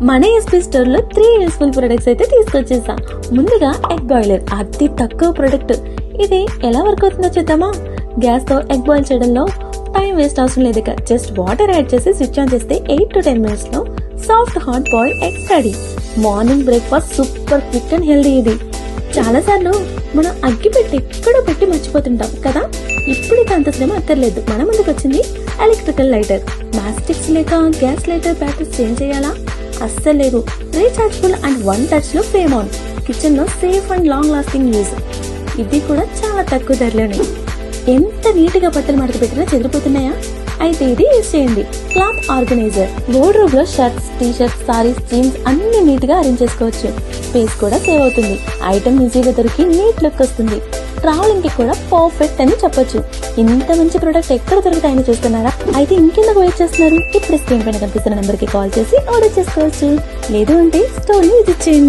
మన SP store లో 3 useful products అయితే తీసుకొచ్చేసా. ముందుగా ఎగ్ బాయిలర్, అతి తక్కువ ప్రొడక్ట్. ఇది ఎలా వర్క్ అవుతుందో చూద్దామా. గ్యాస్ తో ఎగ్ బాయిల్ చేయడంలో టైం వేస్ట్ అవసరం లేదు. జస్ట్ వాటర్ యాడ్ చేసి స్విచ్ ఆన్ చేస్తే 8 to 10 minutes లో soft hot boil egg ready. Morning breakfast super quick and healthy. ఇది చాలా సార్లు మనం అగ్గి పెట్టి ఎక్కడో పెట్టి మర్చిపోతుంటాం కదా. ఇప్పుడు ఇది అంత శ్రమ అక్కర్లేదు. మన ముందుకు వచ్చింది ఎలక్ట్రికల్ లైటర్. మ్యాస్టిక్స్ లేక గ్యాస్ లైటర్ బ్యాటరీస్ చేంజ్ చేయాలా? అస్సలు లేదు. రీచార్జబుల్ అండ్ 1 touch లో ఫ్లేమ్ ఆన్. కిచెన్ లో safe and long lasting use. ఇది కూడా చాలా తక్కువ ధరలోనే. ఎంత నీట్ గా బట్టలు మడత పెట్టినా చెదిరిపోతున్నాయా? అయితే ఇది యూజ్ చేయండి. Cloth organiser. వార్డ్రోబ్ లో shirts, T shirts, saris, jeans అన్ని నీట్ గా అరేంజ్ చేసుకోవచ్చు. స్పేస్ కూడా సేవ్ అవుతుంది. ఐటమ్ ఈజీగా దొరికి నీట్ లుక్ వస్తుంది. ట్రావెలింగ్ కి కూడా పర్ఫెక్ట్ అని చెప్పొచ్చు. ఇంత మంచి ప్రొడక్ట్ ఎక్కడ దొరుకుతాయని చూస్తున్నారా? అయితే ఇంకెందుకు వెయిట్ చేస్తున్నారు? ఇప్పుడు స్క్రీన్ పైన కనిపిస్తున్న నెంబర్ కి కాల్ చేసి ఆర్డర్ చేసుకోవచ్చు. లేదు అంటే స్టోర్ ని విజిట్ చేయండి.